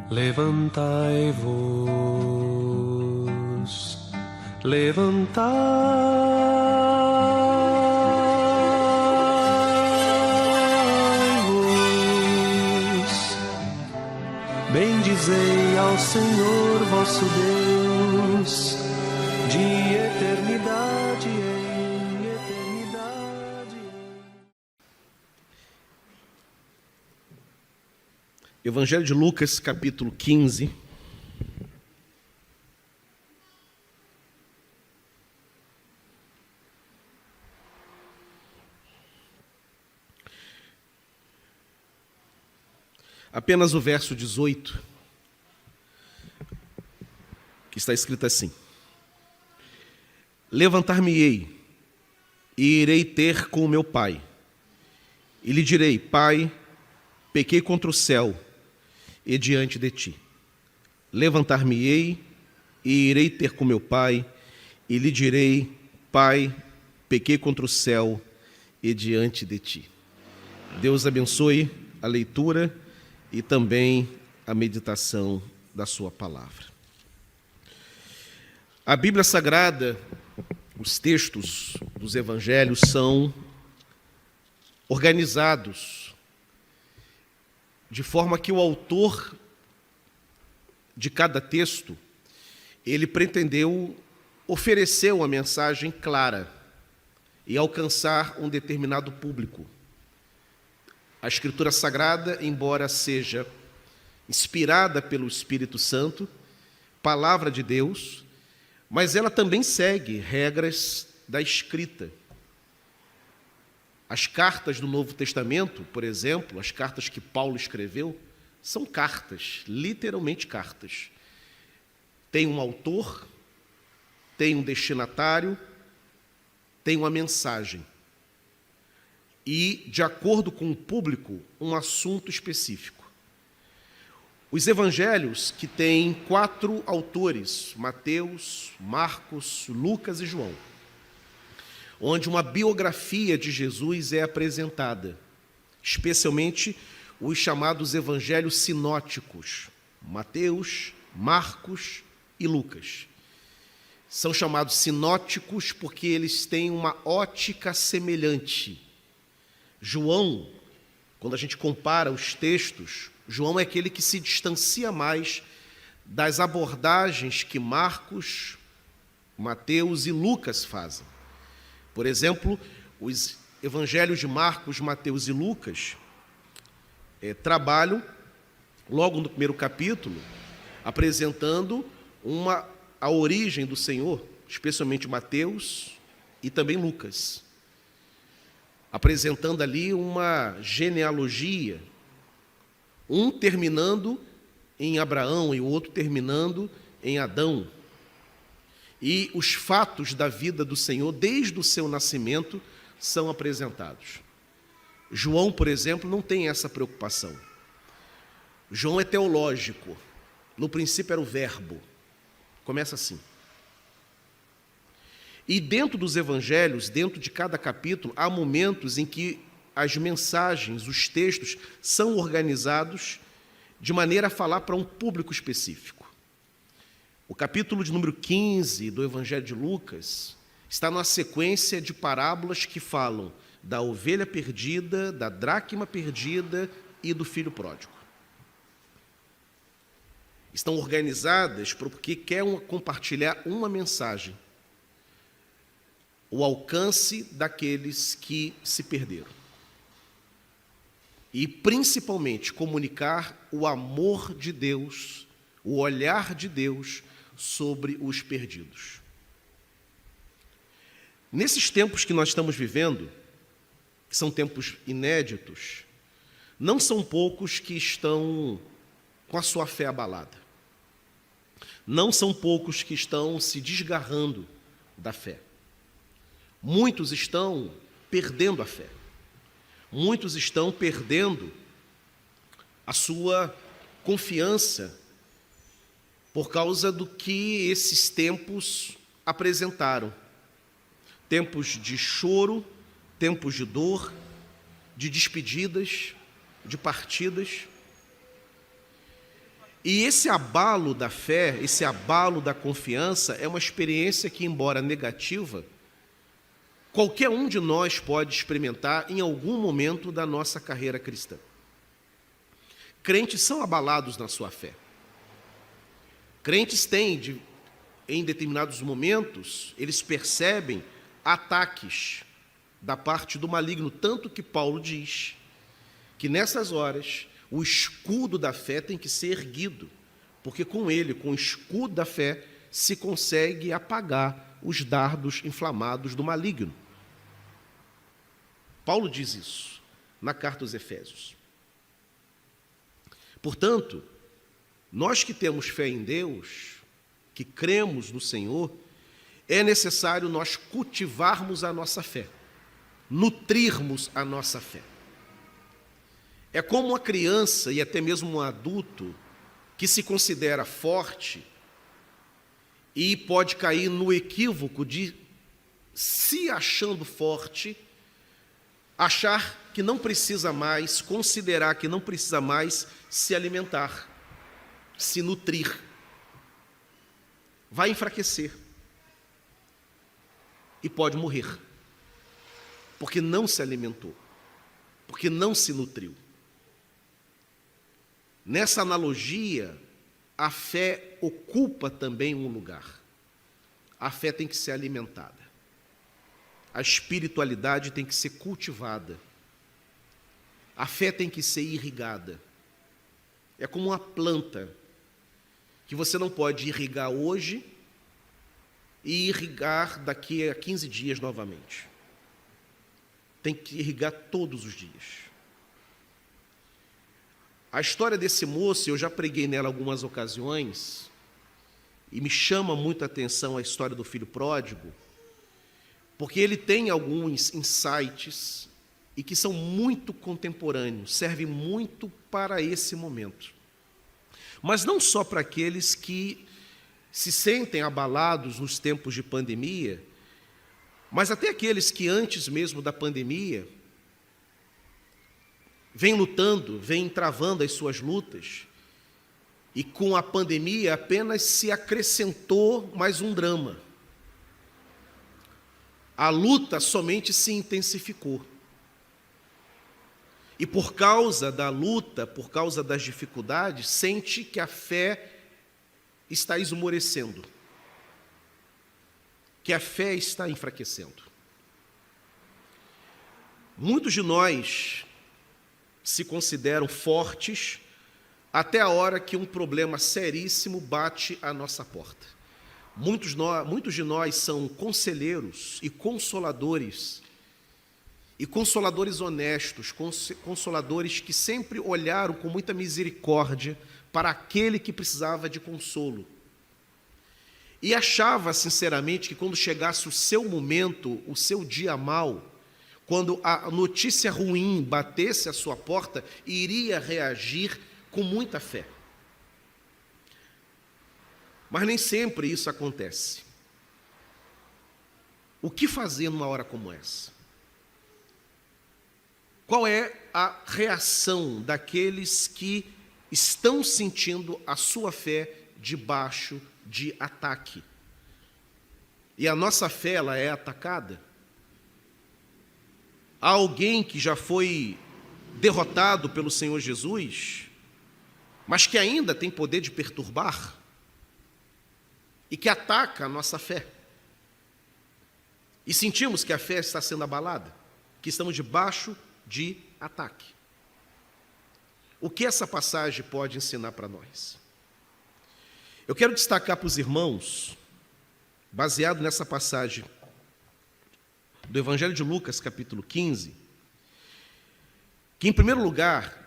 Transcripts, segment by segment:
Levantai-vos, levantai-vos, bendizei ao Senhor vosso Deus, de eternidade em eternidade. Evangelho de Lucas, capítulo 15. Apenas o verso 18, que está escrito assim: Levantar-me-ei e irei ter com o meu pai, e lhe direi: Pai, pequei contra o céu e diante de ti. Levantar-me-ei e irei ter com meu pai, e lhe direi: Pai, pequei contra o céu e diante de ti. Deus abençoe a leitura e também a meditação da sua palavra. A Bíblia Sagrada, os textos dos evangelhos são organizados de forma que o autor de cada texto, ele pretendeu oferecer uma mensagem clara e alcançar um determinado público. A Escritura Sagrada, embora seja inspirada pelo Espírito Santo, palavra de Deus, mas ela também segue regras da escrita. As cartas do Novo Testamento, por exemplo, as cartas que Paulo escreveu, são cartas, literalmente cartas. Tem um autor, tem um destinatário, tem uma mensagem. E, de acordo com o público, um assunto específico. Os evangelhos, que têm 4 autores, Mateus, Marcos, Lucas e João, onde uma biografia de Jesus é apresentada, especialmente os chamados evangelhos sinóticos, Mateus, Marcos e Lucas. São chamados sinóticos porque eles têm uma ótica semelhante. João, quando a gente compara os textos, João é aquele que se distancia mais das abordagens que Marcos, Mateus e Lucas fazem. Por exemplo, os evangelhos de Marcos, Mateus e Lucas trabalham, logo no primeiro capítulo, apresentando a origem do Senhor, especialmente Mateus e também Lucas, apresentando ali uma genealogia, um terminando em Abraão e o outro terminando em Adão. E os fatos da vida do Senhor, desde o seu nascimento, são apresentados. João, por exemplo, não tem essa preocupação. João é teológico. No princípio era o verbo. Começa assim. E dentro dos evangelhos, dentro de cada capítulo, há momentos em que as mensagens, os textos, são organizados de maneira a falar para um público específico. O capítulo de número 15 do Evangelho de Lucas está numa sequência de parábolas que falam da ovelha perdida, da dracma perdida e do filho pródigo. Estão organizadas porque querem compartilhar uma mensagem: o alcance daqueles que se perderam. E, principalmente, comunicar o amor de Deus, o olhar de Deus sobre os perdidos. Nesses tempos que nós estamos vivendo, que são tempos inéditos, não são poucos que estão com a sua fé abalada. Não são poucos que estão se desgarrando da fé. Muitos estão perdendo a fé. Muitos estão perdendo a sua confiança por causa do que esses tempos apresentaram. Tempos de choro, tempos de dor, de despedidas, de partidas. E esse abalo da fé, esse abalo da confiança, é uma experiência que, embora negativa, qualquer um de nós pode experimentar em algum momento da nossa carreira cristã. Crentes são abalados na sua fé. Crentes têm, em determinados momentos, eles percebem ataques da parte do maligno, tanto que Paulo diz que nessas horas o escudo da fé tem que ser erguido, porque com ele, com o escudo da fé, se consegue apagar os dardos inflamados do maligno. Paulo diz isso na carta aos Efésios. Portanto, nós que temos fé em Deus, que cremos no Senhor, é necessário nós cultivarmos a nossa fé, nutrirmos a nossa fé. É como uma criança e até mesmo um adulto que se considera forte e pode cair no equívoco de, se achando forte, achar que não precisa mais, considerar que não precisa mais se alimentar, se nutrir. Vai enfraquecer e pode morrer, porque não se alimentou, porque não se nutriu. Nessa analogia, a fé ocupa também um lugar. A fé tem que ser alimentada. A espiritualidade tem que ser cultivada. A fé tem que ser irrigada. É como uma planta que você não pode irrigar hoje e irrigar daqui a 15 dias novamente. Tem que irrigar todos os dias. A história desse moço, eu já preguei nela algumas ocasiões, e me chama muito a atenção a história do filho pródigo, porque ele tem alguns insights e que são muito contemporâneos, servem muito para esse momento. Mas não só para aqueles que se sentem abalados nos tempos de pandemia, mas até aqueles que antes mesmo da pandemia vêm lutando, vêm travando as suas lutas, e com a pandemia apenas se acrescentou mais um drama. A luta somente se intensificou. E por causa da luta, por causa das dificuldades, sente que a fé está esmorecendo, que a fé está enfraquecendo. Muitos de nós se consideram fortes até a hora que um problema seríssimo bate à nossa porta. Muitos de nós são conselheiros e consoladores honestos, consoladores que sempre olharam com muita misericórdia para aquele que precisava de consolo. E achava, sinceramente, que quando chegasse o seu momento, o seu dia mau, quando a notícia ruim batesse à sua porta, iria reagir com muita fé. Mas nem sempre isso acontece. O que fazer numa hora como essa? Qual é a reação daqueles que estão sentindo a sua fé debaixo de ataque? E a nossa fé, ela é atacada? Há alguém que já foi derrotado pelo Senhor Jesus, mas que ainda tem poder de perturbar e que ataca a nossa fé. E sentimos que a fé está sendo abalada, que estamos debaixo de ataque. O que essa passagem pode ensinar para nós? Eu quero destacar para os irmãos, baseado nessa passagem do Evangelho de Lucas, capítulo 15, que, em primeiro lugar,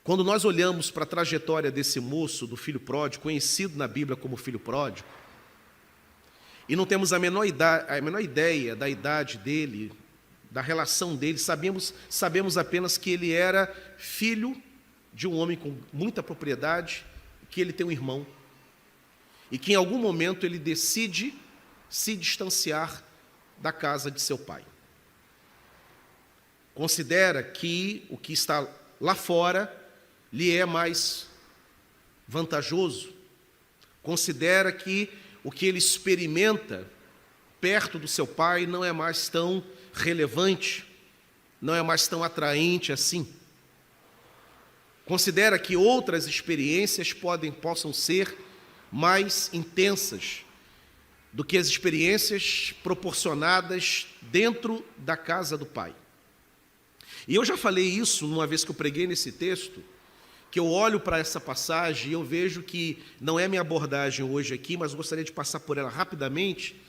quando nós olhamos para a trajetória desse moço, do filho pródigo, conhecido na Bíblia como filho pródigo, e não temos a menor ideia da idade dele, da relação dele, sabemos apenas que ele era filho de um homem com muita propriedade, que ele tem um irmão, e que em algum momento ele decide se distanciar da casa de seu pai. Considera que o que está lá fora lhe é mais vantajoso, considera que o que ele experimenta perto do seu pai não é mais tão relevante, não é mais tão atraente assim. Considera que outras experiências possam ser mais intensas do que as experiências proporcionadas dentro da casa do pai. E eu já falei isso uma vez que eu preguei nesse texto, que eu olho para essa passagem e eu vejo que não é minha abordagem hoje aqui, mas eu gostaria de passar por ela rapidamente,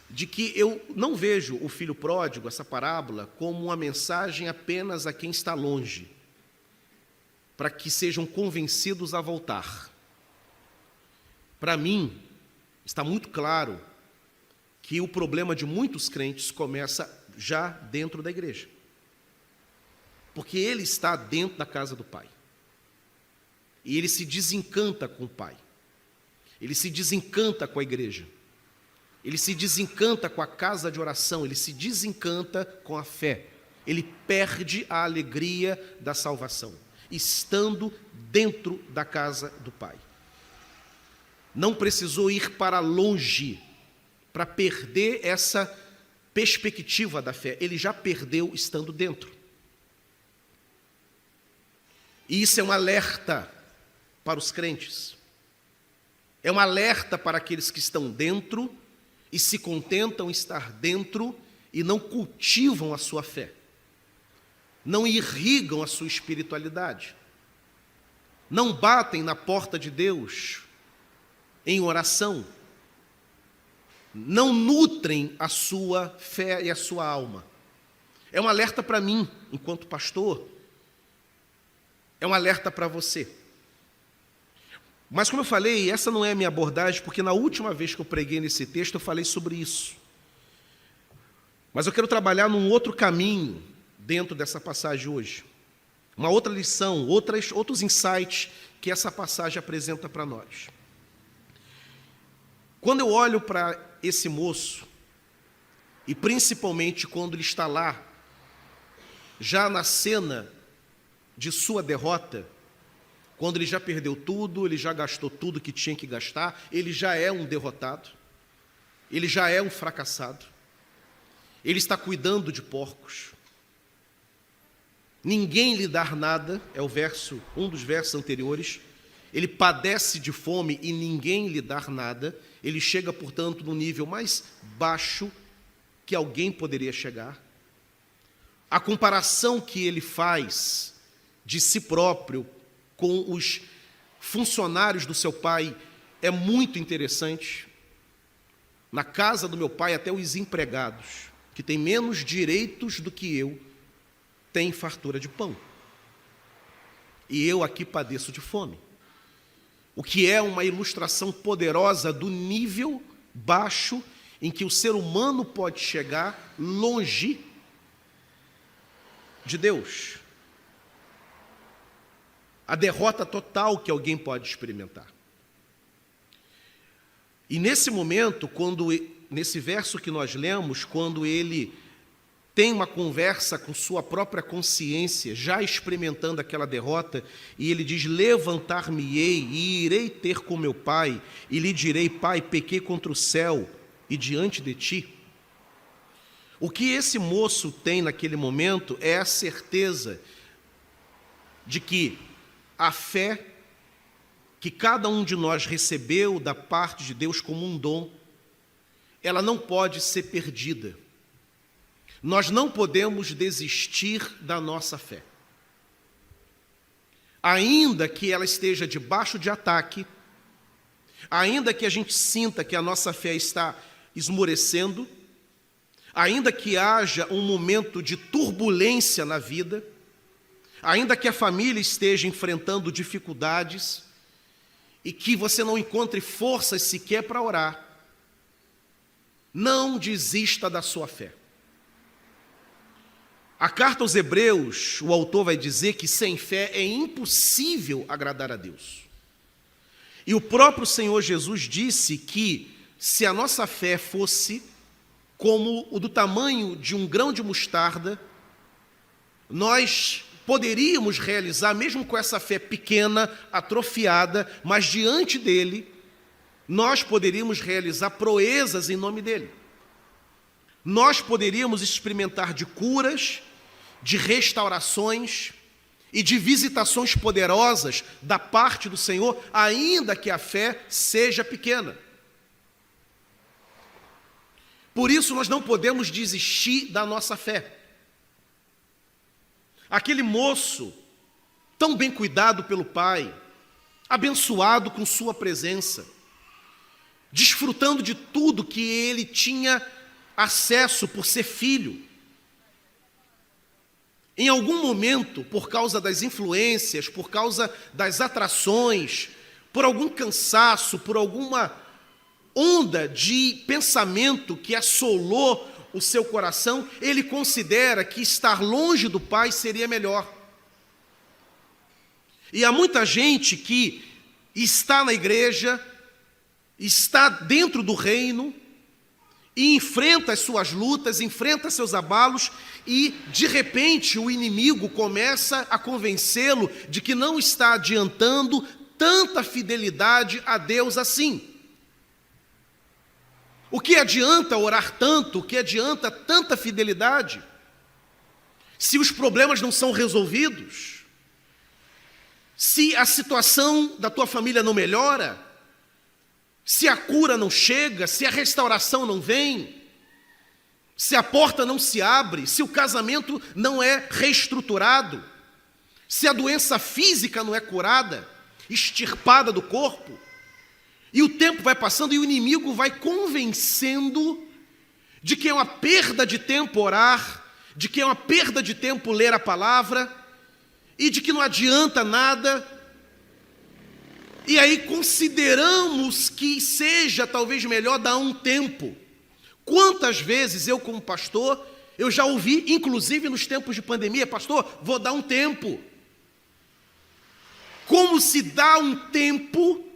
de que eu não vejo o filho pródigo, essa parábola, como uma mensagem apenas a quem está longe, para que sejam convencidos a voltar. Para mim, está muito claro que o problema de muitos crentes começa já dentro da igreja, porque ele está dentro da casa do Pai. E ele se desencanta com o Pai. Ele se desencanta com a igreja. Ele se desencanta com a casa de oração. Ele se desencanta com a fé. Ele perde a alegria da salvação, estando dentro da casa do Pai. Não precisou ir para longe para perder essa perspectiva da fé. Ele já perdeu estando dentro. E isso é um alerta para os crentes. É um alerta para aqueles que estão dentro e se contentam em estar dentro e não cultivam a sua fé, não irrigam a sua espiritualidade, não batem na porta de Deus em oração, não nutrem a sua fé e a sua alma. É um alerta para mim, enquanto pastor, é um alerta para você. Mas como eu falei, essa não é a minha abordagem, porque na última vez que eu preguei nesse texto, eu falei sobre isso. Mas eu quero trabalhar num outro caminho dentro dessa passagem hoje. Uma outra lição, outros insights que essa passagem apresenta para nós. Quando eu olho para esse moço, e principalmente quando ele está lá, já na cena de sua derrota, quando ele já perdeu tudo, ele já gastou tudo que tinha que gastar, ele já é um derrotado, ele já é um fracassado, ele está cuidando de porcos, ninguém lhe dá nada, é um dos versos anteriores, ele padece de fome e ninguém lhe dá nada, ele chega, portanto, no nível mais baixo que alguém poderia chegar. A comparação que ele faz de si próprio com os funcionários do seu pai é muito interessante. Na casa do meu pai, até os empregados, que têm menos direitos do que eu, têm fartura de pão. E eu aqui padeço de fome. O que é uma ilustração poderosa do nível baixo em que o ser humano pode chegar longe de Deus. A derrota total que alguém pode experimentar. E nesse momento, nesse verso que nós lemos, quando ele tem uma conversa com sua própria consciência, já experimentando aquela derrota, e ele diz: levantar-me-ei e irei ter com meu pai, e lhe direi: pai, pequei contra o céu e diante de ti. O que esse moço tem naquele momento é a certeza de que a fé que cada um de nós recebeu da parte de Deus como um dom, ela não pode ser perdida. Nós não podemos desistir da nossa fé. Ainda que ela esteja debaixo de ataque, ainda que a gente sinta que a nossa fé está esmorecendo, ainda que haja um momento de turbulência na vida, ainda que a família esteja enfrentando dificuldades e que você não encontre forças sequer para orar, não desista da sua fé. A carta aos Hebreus, o autor vai dizer que sem fé é impossível agradar a Deus. E o próprio Senhor Jesus disse que se a nossa fé fosse como o do tamanho de um grão de mostarda, nós poderíamos realizar, mesmo com essa fé pequena, atrofiada, mas diante dele, nós poderíamos realizar proezas em nome dele. Nós poderíamos experimentar de curas, de restaurações e de visitações poderosas da parte do Senhor, ainda que a fé seja pequena. Por isso nós não podemos desistir da nossa fé. Aquele moço, tão bem cuidado pelo pai, abençoado com sua presença, desfrutando de tudo que ele tinha acesso por ser filho. Em algum momento, por causa das influências, por causa das atrações, por algum cansaço, por alguma onda de pensamento que assolou o seu coração, ele considera que estar longe do Pai seria melhor. E há muita gente que está na igreja, está dentro do reino, e enfrenta as suas lutas, enfrenta seus abalos, e de repente o inimigo começa a convencê-lo de que não está adiantando tanta fidelidade a Deus assim. O que adianta orar tanto? O que adianta tanta fidelidade? Se os problemas não são resolvidos, se a situação da tua família não melhora, se a cura não chega, se a restauração não vem, se a porta não se abre, se o casamento não é reestruturado, se a doença física não é curada, extirpada do corpo, e o tempo vai passando e o inimigo vai convencendo de que é uma perda de tempo orar, de que é uma perda de tempo ler a palavra, e de que não adianta nada. E aí consideramos que seja talvez melhor dar um tempo. Quantas vezes eu, como pastor, eu já ouvi, inclusive nos tempos de pandemia, pastor, vou dar um tempo. Como se dá um tempo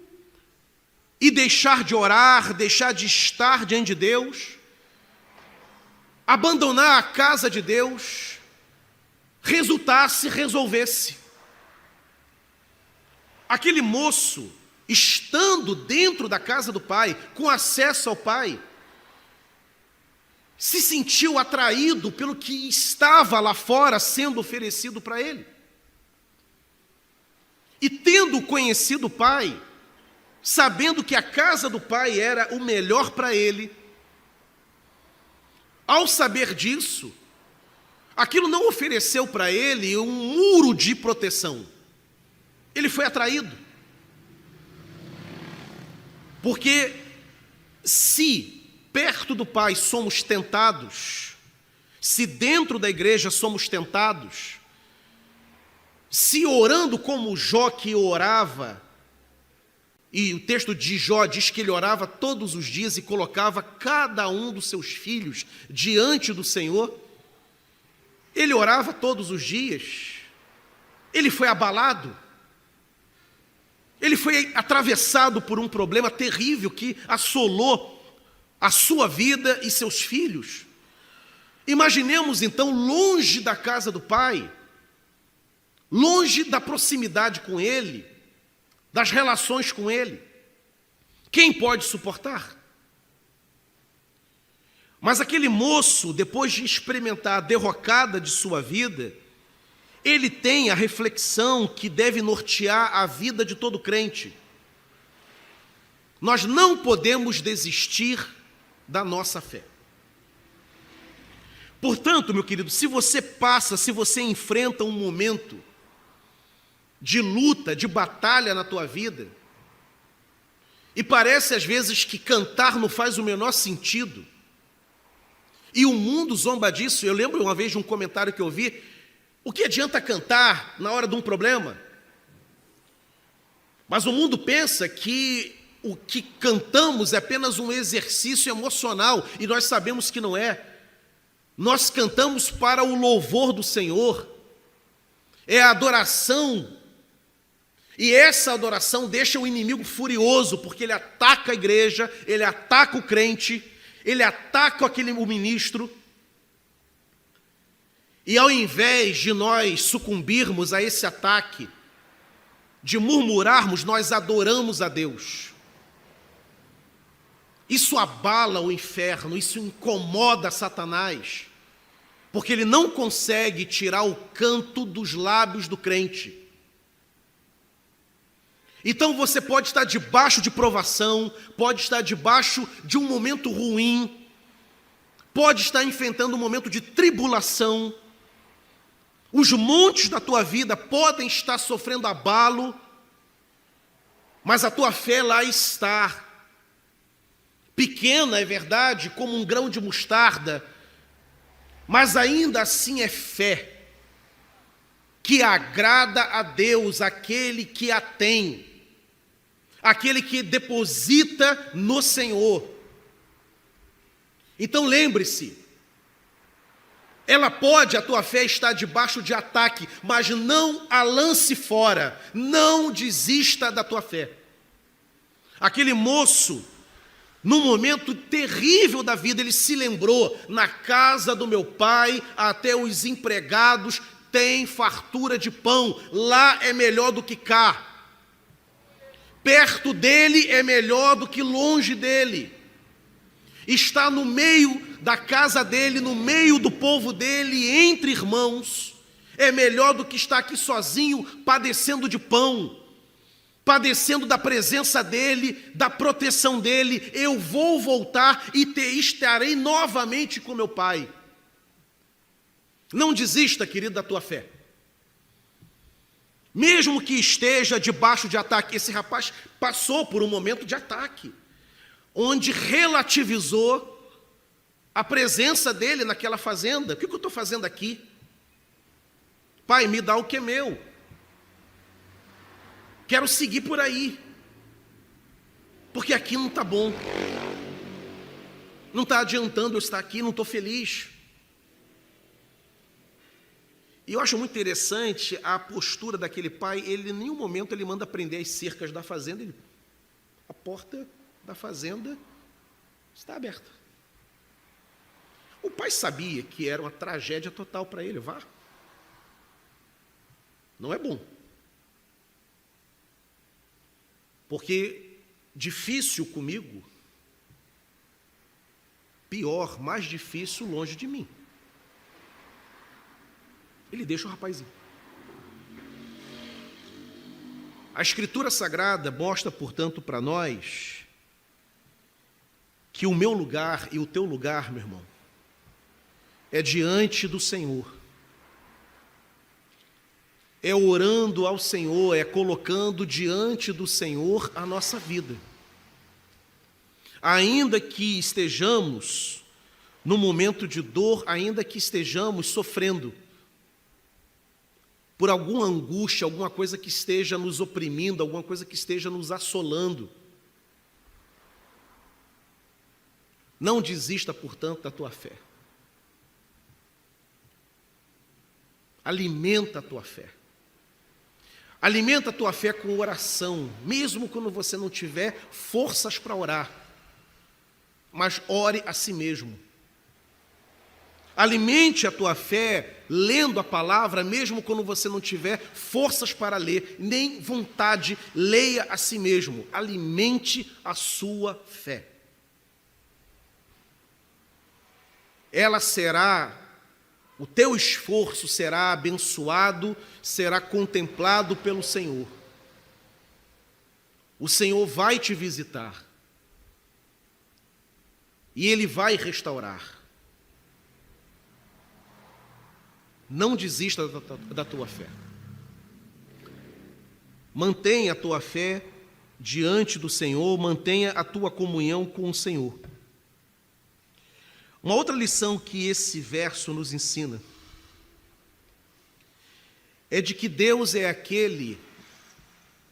e deixar de orar, deixar de estar diante de Deus, abandonar a casa de Deus, resultasse, resolvesse. Aquele moço, estando dentro da casa do pai, com acesso ao pai, se sentiu atraído pelo que estava lá fora sendo oferecido para ele. E tendo conhecido o pai, sabendo que a casa do pai era o melhor para ele, ao saber disso, aquilo não ofereceu para ele um muro de proteção. Ele foi atraído. Porque se perto do Pai somos tentados, se dentro da igreja somos tentados, se orando como Jó que orava, e o texto de Jó diz que ele orava todos os dias e colocava cada um dos seus filhos diante do Senhor, ele orava todos os dias, ele foi abalado, ele foi atravessado por um problema terrível que assolou a sua vida e seus filhos. Imaginemos então, longe da casa do Pai, longe da proximidade com Ele, das relações com Ele. Quem pode suportar? Mas aquele moço, depois de experimentar a derrocada de sua vida, ele tem a reflexão que deve nortear a vida de todo crente. Nós não podemos desistir da nossa fé. Portanto, meu querido, se você enfrenta um momento de luta, de batalha na tua vida, e parece às vezes que cantar não faz o menor sentido, e o mundo zomba disso. Eu lembro uma vez de um comentário que eu vi: o que adianta cantar na hora de um problema? Mas o mundo pensa que o que cantamos é apenas um exercício emocional, e nós sabemos que não é. Nós cantamos para o louvor do Senhor, é a adoração, e essa adoração deixa o inimigo furioso, porque ele ataca a igreja, ele ataca o crente, ele ataca o ministro. E ao invés de nós sucumbirmos a esse ataque, de murmurarmos, nós adoramos a Deus. Isso abala o inferno, isso incomoda Satanás, porque ele não consegue tirar o canto dos lábios do crente. Então você pode estar debaixo de provação, pode estar debaixo de um momento ruim, pode estar enfrentando um momento de tribulação. Os montes da tua vida podem estar sofrendo abalo, mas a tua fé lá está. Pequena, é verdade, como um grão de mostarda, mas ainda assim é fé, que agrada a Deus, aquele que a tem, aquele que deposita no Senhor. Então lembre-se, a tua fé está debaixo de ataque, mas não a lance fora, não desista da tua fé. Aquele moço, num momento terrível da vida, ele se lembrou: na casa do meu pai, até os empregados têm fartura de pão, lá é melhor do que cá. Perto dele é melhor do que longe dele. Está no meio da casa dele, no meio do povo dele, entre irmãos, é melhor do que estar aqui sozinho, padecendo de pão, padecendo da presença dele, da proteção dele. Eu vou voltar e estarei novamente com meu pai. Não desista, querido, da tua fé. Mesmo que esteja debaixo de ataque, esse rapaz passou por um momento de ataque, onde relativizou a presença dele naquela fazenda. O que eu estou fazendo aqui? Pai, me dá o que é meu. Quero seguir por aí, porque aqui não está bom, não está adiantando eu estar aqui, não estou feliz. E eu acho muito interessante a postura daquele pai. Ele, em nenhum momento, ele manda prender as cercas da fazenda. A porta da fazenda está aberta. O pai sabia que era uma tragédia total para ele. Vá. Não é bom. Porque difícil comigo, pior, mais difícil longe de mim. Ele deixa o rapazinho. A Escritura Sagrada mostra, portanto, para nós que o meu lugar e o teu lugar, meu irmão, é diante do Senhor. É orando ao Senhor, é colocando diante do Senhor a nossa vida. Ainda que estejamos no momento de dor, ainda que estejamos sofrendo por alguma angústia, alguma coisa que esteja nos oprimindo, alguma coisa que esteja nos assolando, não desista, portanto, da tua fé. Alimenta a tua fé. Alimenta a tua fé com oração, mesmo quando você não tiver forças para orar, mas ore a si mesmo. Alimente a tua fé lendo a palavra, mesmo quando você não tiver forças para ler, nem vontade, leia a si mesmo. Alimente a sua fé. Ela será, o teu esforço será abençoado, será contemplado pelo Senhor. O Senhor vai te visitar e Ele vai restaurar. Não desista da tua fé. Mantenha a tua fé diante do Senhor, mantenha a tua comunhão com o Senhor. Uma outra lição que esse verso nos ensina é de que Deus é aquele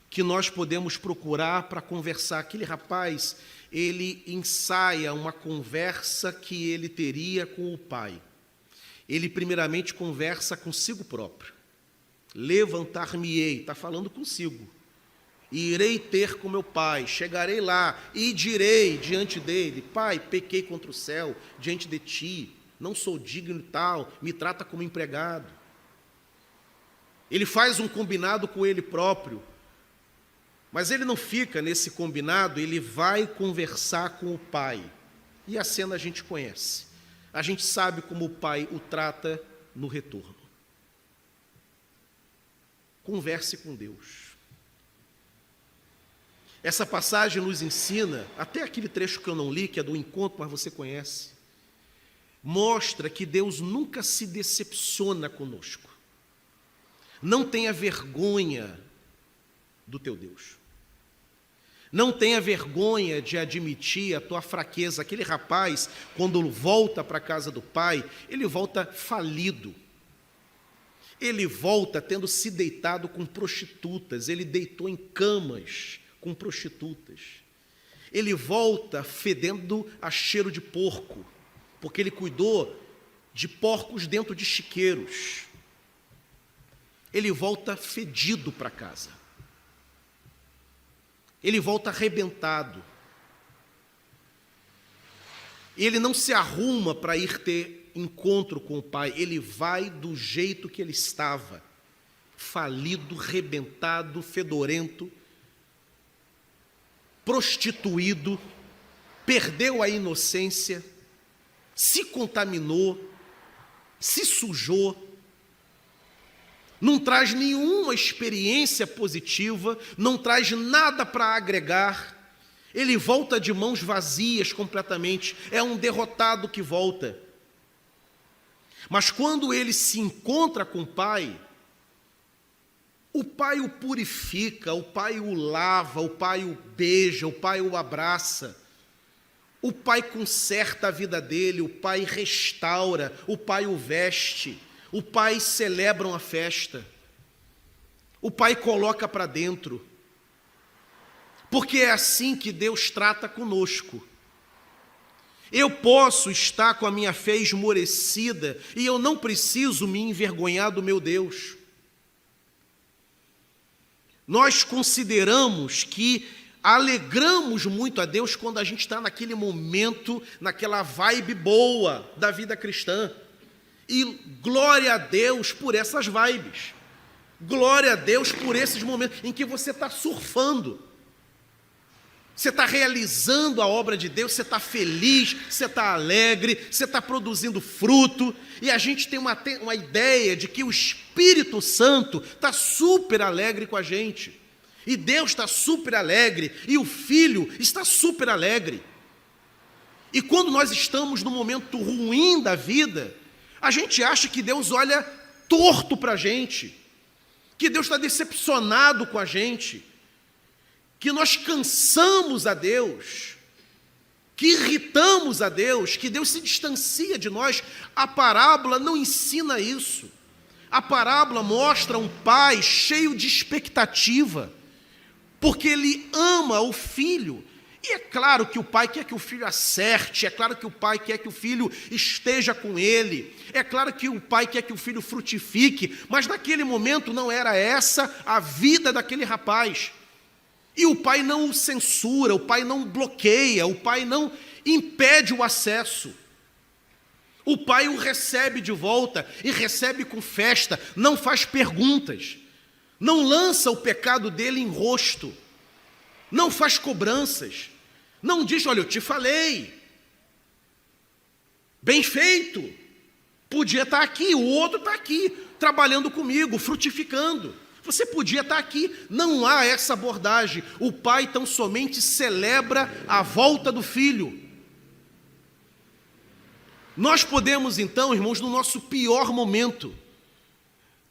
que nós podemos procurar para conversar. Aquele rapaz, ele ensaia uma conversa que ele teria com o Pai. Ele primeiramente conversa consigo próprio. Levantar-me-ei, está falando consigo. Irei ter com meu pai, chegarei lá e direi diante dele: Pai, pequei contra o céu, diante de ti. não sou digno e tal, me trata como empregado. Ele faz um combinado com ele próprio, mas ele não fica nesse combinado, ele vai conversar com o pai. E a cena a gente conhece. A gente sabe como o pai o trata no retorno. Converse com Deus. Essa passagem nos ensina, até aquele trecho que eu não li, que é do encontro, mas você conhece, mostra que Deus nunca se decepciona conosco. Não tenha vergonha do teu Deus. Não tenha vergonha de admitir a tua fraqueza. Aquele rapaz, quando volta para a casa do pai, ele volta falido. Ele volta tendo se deitado com prostitutas. Ele deitou em camas com prostitutas. Ele volta fedendo a cheiro de porco, porque ele cuidou de porcos dentro de chiqueiros. Ele volta fedido para casa. Ele volta arrebentado. Ele não se arruma para ir ter encontro com o pai. Ele vai do jeito que ele estava. Falido, rebentado, fedorento, prostituído, perdeu a inocência, se contaminou, se sujou. Não traz nenhuma experiência positiva, não traz nada para agregar. Ele volta de mãos vazias completamente, é um derrotado que volta. Mas quando ele se encontra com o pai o purifica, o pai o lava, o pai o beija, o pai o abraça. O pai conserta a vida dele, o pai restaura, o pai o veste. O pai celebra uma festa, o pai coloca para dentro, porque é assim que Deus trata conosco. Eu posso estar com a minha fé esmorecida e eu não preciso me envergonhar do meu Deus. Nós consideramos que alegramos muito a Deus quando a gente está naquele momento, naquela vibe boa da vida cristã. E glória a Deus por essas vibes. Glória a Deus por esses momentos em que você está surfando. Você está realizando a obra de Deus, você está feliz, você está alegre, você está produzindo fruto. E a gente tem uma ideia de que o Espírito Santo está super alegre com a gente. E Deus está super alegre, e o Filho está super alegre. E quando nós estamos num momento ruim da vida, a gente acha que Deus olha torto para a gente, que Deus está decepcionado com a gente, que nós cansamos a Deus, que irritamos a Deus, que Deus se distancia de nós. A parábola não ensina isso. A parábola mostra um pai cheio de expectativa, porque ele ama o filho. E é claro que o pai quer que o filho acerte, é claro que o pai quer que o filho esteja com ele, é claro que o pai quer que o filho frutifique, mas naquele momento não era essa a vida daquele rapaz. E o pai não o censura, o pai não bloqueia, o pai não impede o acesso. O pai o recebe de volta e recebe com festa, não faz perguntas, não lança o pecado dele em rosto, não faz cobranças, não diz, olha, eu te falei, bem feito, podia estar aqui, o outro está aqui, trabalhando comigo, frutificando, você podia estar aqui. Não há essa abordagem. O pai tão somente celebra a volta do filho. Nós podemos então, irmãos, no nosso pior momento,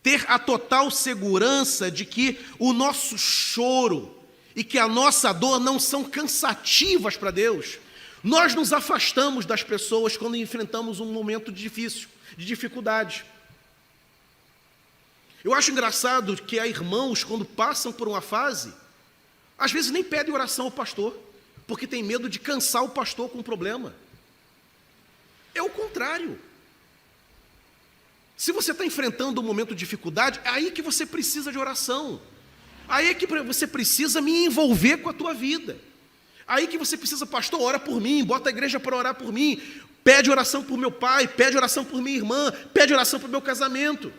ter a total segurança de que o nosso choro e que a nossa dor não são cansativas para Deus. Nós nos afastamos das pessoas quando enfrentamos um momento difícil, de dificuldade. Eu acho engraçado que há irmãos, quando passam por uma fase, às vezes nem pedem oração ao pastor, porque tem medo de cansar o pastor com um problema. É o contrário. Se você está enfrentando um momento de dificuldade, é aí que você precisa de oração. Aí é que você precisa me envolver com a tua vida. Aí que você precisa, pastor, ora por mim, bota a igreja para orar por mim. Pede oração por meu pai, pede oração por minha irmã, pede oração por meu casamento.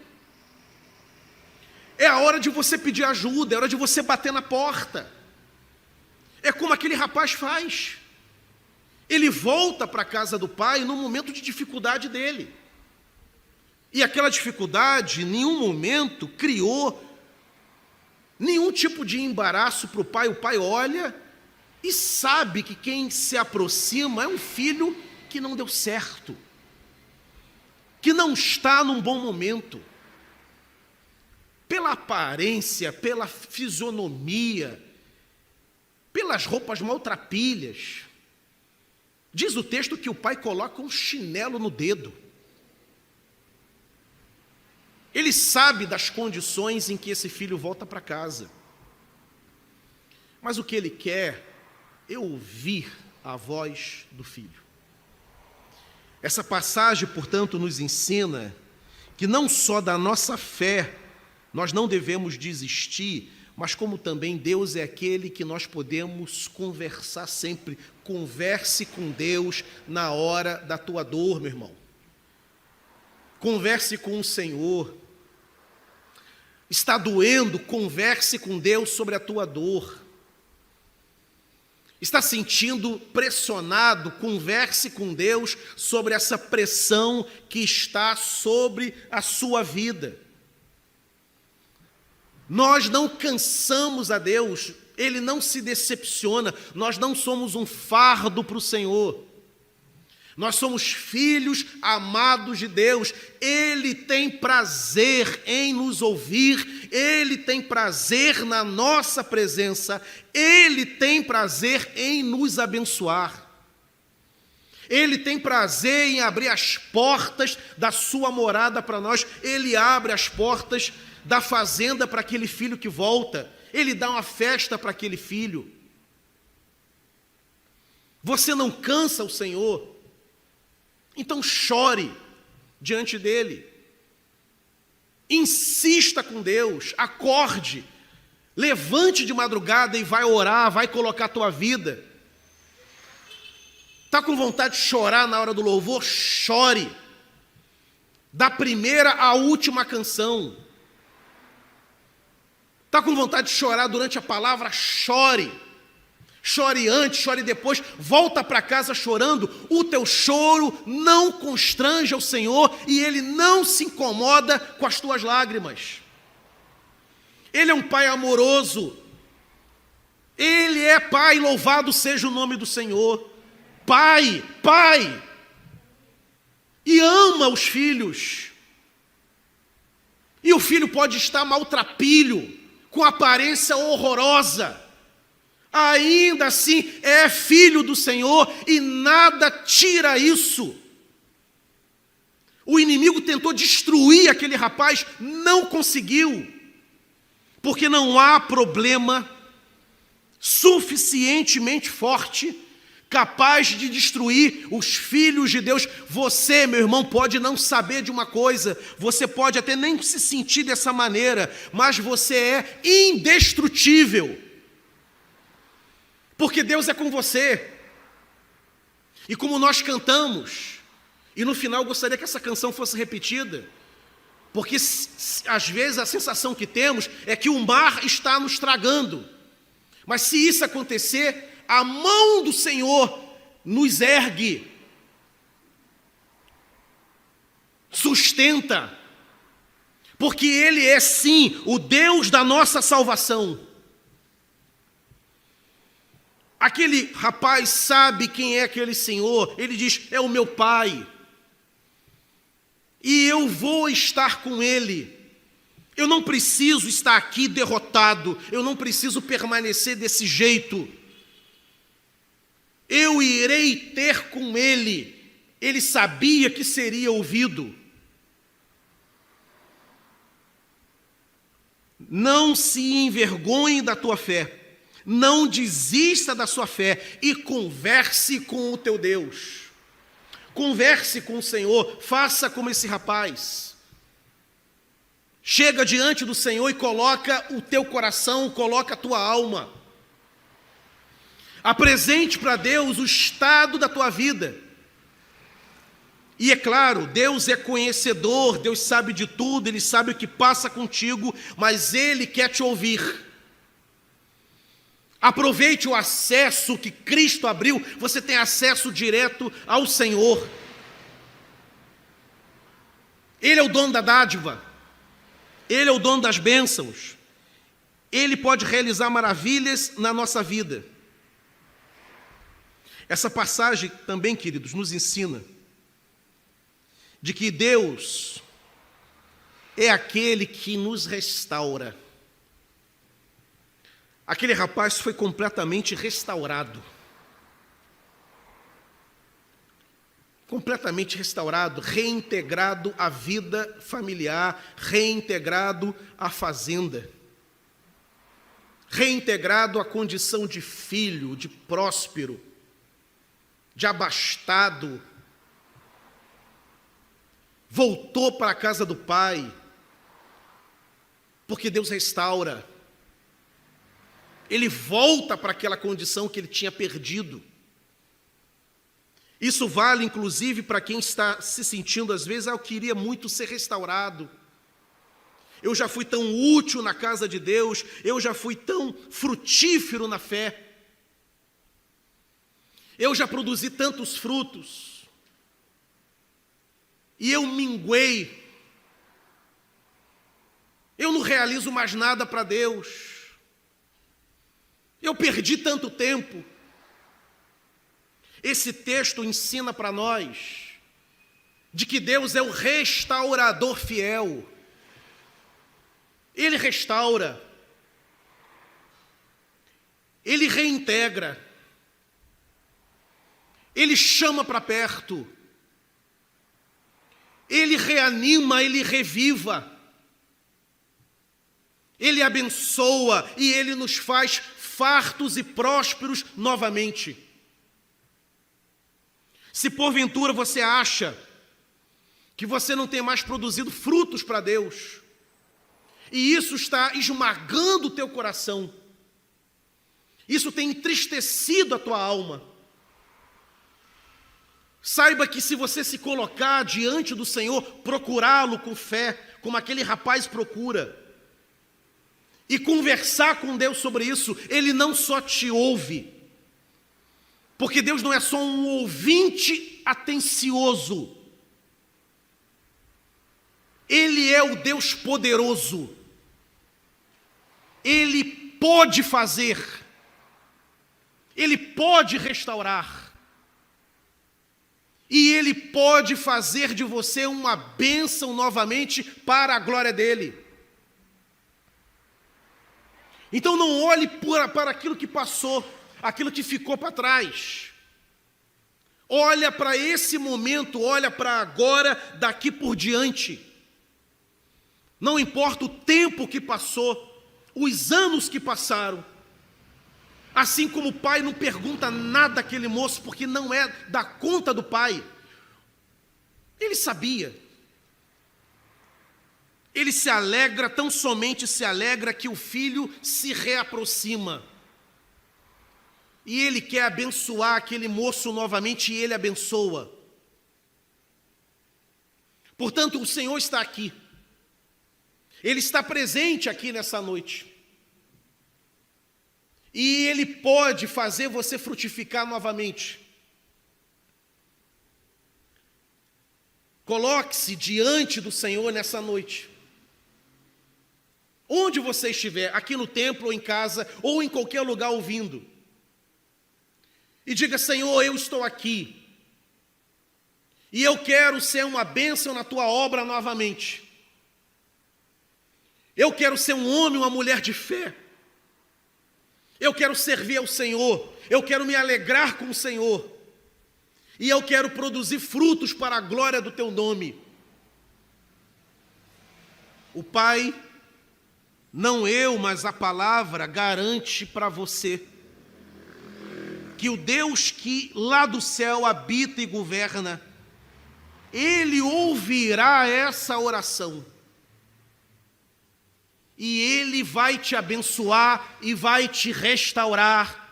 É a hora de você pedir ajuda, é a hora de você bater na porta. É como aquele rapaz faz. Ele volta para a casa do pai no momento de dificuldade dele. E aquela dificuldade, em nenhum momento, criou nenhum tipo de embaraço para o pai. O pai olha e sabe que quem se aproxima é um filho que não deu certo, que não está num bom momento. Pela aparência, pela fisionomia, pelas roupas maltrapilhas. Diz o texto que o pai coloca um chinelo no dedo. Ele sabe das condições em que esse filho volta para casa. Mas o que ele quer é ouvir a voz do filho. Essa passagem, portanto, nos ensina que não só da nossa fé nós não devemos desistir, mas como também Deus é aquele que nós podemos conversar sempre. Converse com Deus na hora da tua dor, meu irmão. Converse com o Senhor. Está doendo, converse com Deus sobre a tua dor. Está sentindo pressionado, converse com Deus sobre essa pressão que está sobre a sua vida. Nós não cansamos a Deus, Ele não se decepciona, nós não somos um fardo para o Senhor. Nós somos filhos amados de Deus. Ele tem prazer em nos ouvir, Ele tem prazer na nossa presença, Ele tem prazer em nos abençoar. Ele tem prazer em abrir as portas da sua morada para nós. Ele abre as portas da fazenda para aquele filho que volta. Ele dá uma festa para aquele filho. Você não cansa o Senhor? Então chore diante dele. Insista com Deus, acorde, levante de madrugada e vai orar, vai colocar a tua vida. Está com vontade de chorar na hora do louvor? Chore. Da primeira à última canção. Está com vontade de chorar durante a palavra? Chore. Chore antes, chore depois, volta para casa chorando. O teu choro não constrange o Senhor e Ele não se incomoda com as tuas lágrimas. Ele é um Pai amoroso. Ele é Pai, louvado seja o nome do Senhor. Pai, Pai. E ama os filhos. E o filho pode estar maltrapilho, com aparência horrorosa. Ainda assim é filho do Senhor e nada tira isso. O inimigo tentou destruir aquele rapaz, não conseguiu, porque não há problema suficientemente forte capaz de destruir os filhos de Deus. Você, meu irmão, pode não saber de uma coisa, você pode até nem se sentir dessa maneira, mas você é indestrutível. Porque Deus é com você. E como nós cantamos, e no final eu gostaria que essa canção fosse repetida, porque às vezes a sensação que temos é que o mar está nos tragando. Mas se isso acontecer, a mão do Senhor nos ergue, sustenta, porque Ele é sim o Deus da nossa salvação. Aquele rapaz sabe quem é aquele Senhor. Ele diz: é o meu Pai, e eu vou estar com Ele. Eu não preciso estar aqui derrotado, eu não preciso permanecer desse jeito. Eu irei ter com Ele. Ele sabia que seria ouvido. Não se envergonhe da tua fé. Não desista da sua fé e converse com o teu Deus. Converse com o Senhor, faça como esse rapaz. Chega diante do Senhor e coloca o teu coração, coloca a tua alma. Apresente para Deus o estado da tua vida. E é claro, Deus é conhecedor, Deus sabe de tudo, Ele sabe o que passa contigo, mas Ele quer te ouvir. Aproveite o acesso que Cristo abriu, você tem acesso direto ao Senhor. Ele é o dono da dádiva, Ele é o dono das bênçãos, Ele pode realizar maravilhas na nossa vida. Essa passagem também, queridos, nos ensina de que Deus é aquele que nos restaura. Aquele rapaz foi completamente restaurado. Completamente restaurado, reintegrado à vida familiar, reintegrado à fazenda, reintegrado à condição de filho, de próspero, de abastado. Voltou para a casa do pai, porque Deus restaura. Ele volta para aquela condição que ele tinha perdido. Isso vale, inclusive, para quem está se sentindo, às vezes, eu queria muito ser restaurado. Eu já fui tão útil na casa de Deus, eu já fui tão frutífero na fé. Eu já produzi tantos frutos. E eu minguei. Eu não realizo mais nada para Deus. Eu perdi tanto tempo. Esse texto ensina para nós de que Deus é o restaurador fiel. Ele restaura. Ele reintegra. Ele chama para perto. Ele reanima, Ele reviva. Ele abençoa e Ele nos faz fartos e prósperos novamente. Se porventura você acha que você não tem mais produzido frutos para Deus, e isso está esmagando o teu coração, isso tem entristecido a tua alma, saiba que se você se colocar diante do Senhor, procurá-lo com fé, como aquele rapaz procura, e conversar com Deus sobre isso, Ele não só te ouve, porque Deus não é só um ouvinte atencioso, Ele é o Deus poderoso, Ele pode fazer, Ele pode restaurar, e Ele pode fazer de você uma bênção novamente para a glória dEle. Então não olhe para aquilo que passou, aquilo que ficou para trás. Olha para esse momento, olha para agora, daqui por diante. Não importa o tempo que passou, os anos que passaram. Assim como o pai não pergunta nada àquele moço, porque não é da conta do pai. Ele sabia. Ele se alegra, tão somente se alegra que o filho se reaproxima. E ele quer abençoar aquele moço novamente e ele abençoa. Portanto, o Senhor está aqui. Ele está presente aqui nessa noite. E Ele pode fazer você frutificar novamente. Coloque-se diante do Senhor nessa noite. Onde você estiver, aqui no templo ou em casa, ou em qualquer lugar ouvindo. E diga: Senhor, eu estou aqui. E eu quero ser uma bênção na Tua obra novamente. Eu quero ser um homem, uma mulher de fé. Eu quero servir ao Senhor. Eu quero me alegrar com o Senhor. E eu quero produzir frutos para a glória do Teu nome. O Pai, não eu, mas a palavra, garante para você que o Deus que lá do céu habita e governa, Ele ouvirá essa oração. E Ele vai te abençoar e vai te restaurar.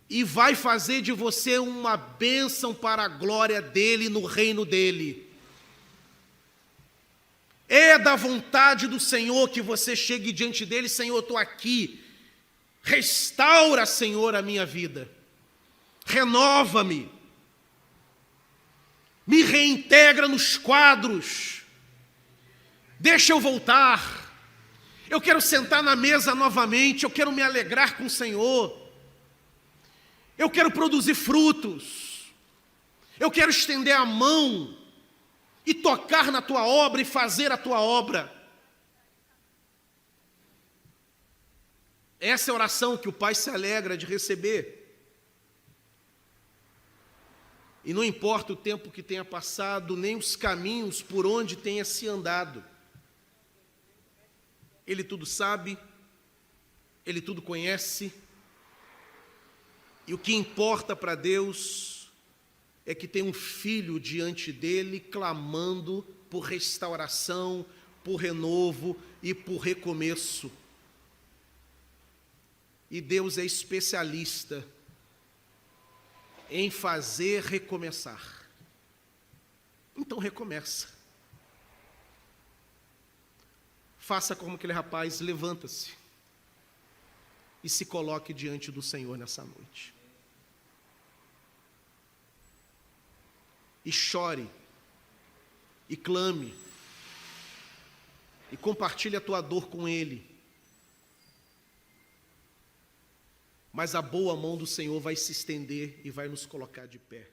e vai fazer de você uma bênção para a glória dele no reino dele. É da vontade do Senhor que você chegue diante dele: Senhor, estou aqui, restaura, Senhor, a minha vida, renova-me, me reintegra nos quadros, deixa eu voltar, eu quero sentar na mesa novamente, eu quero me alegrar com o Senhor, eu quero produzir frutos, eu quero estender a mão e tocar na tua obra e fazer a tua obra. Essa é a oração que o Pai se alegra de receber. E não importa o tempo que tenha passado, nem os caminhos por onde tenha se andado. Ele tudo sabe, Ele tudo conhece. E o que importa para Deus é que tem um filho diante dele clamando por restauração, por renovo e por recomeço. E Deus é especialista em fazer recomeçar. Então recomeça. Faça como aquele rapaz, levanta-se e se coloque diante do Senhor nessa noite. E chore, e clame, e compartilhe a tua dor com Ele. Mas a boa mão do Senhor vai se estender e vai nos colocar de pé.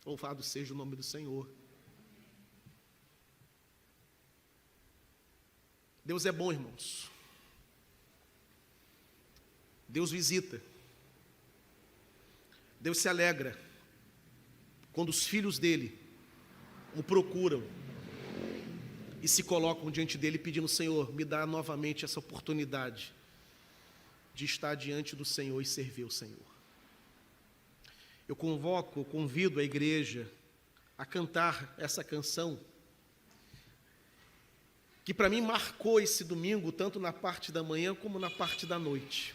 Louvado seja o nome do Senhor. Deus é bom, irmãos. Deus visita. Deus se alegra quando os filhos dele o procuram e se colocam diante dele pedindo: Senhor, me dá novamente essa oportunidade de estar diante do Senhor e servir o Senhor. Eu convido a igreja a cantar essa canção, que para mim marcou esse domingo, tanto na parte da manhã como na parte da noite.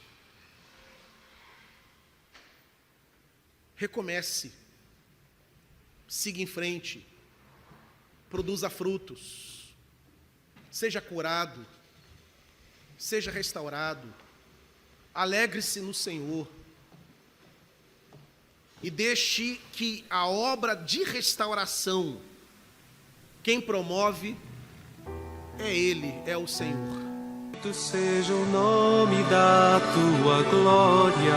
Recomece, siga em frente, produza frutos, seja curado, seja restaurado, alegre-se no Senhor e deixe que a obra de restauração, quem promove é Ele, é o Senhor. Bendito seja o nome da tua glória.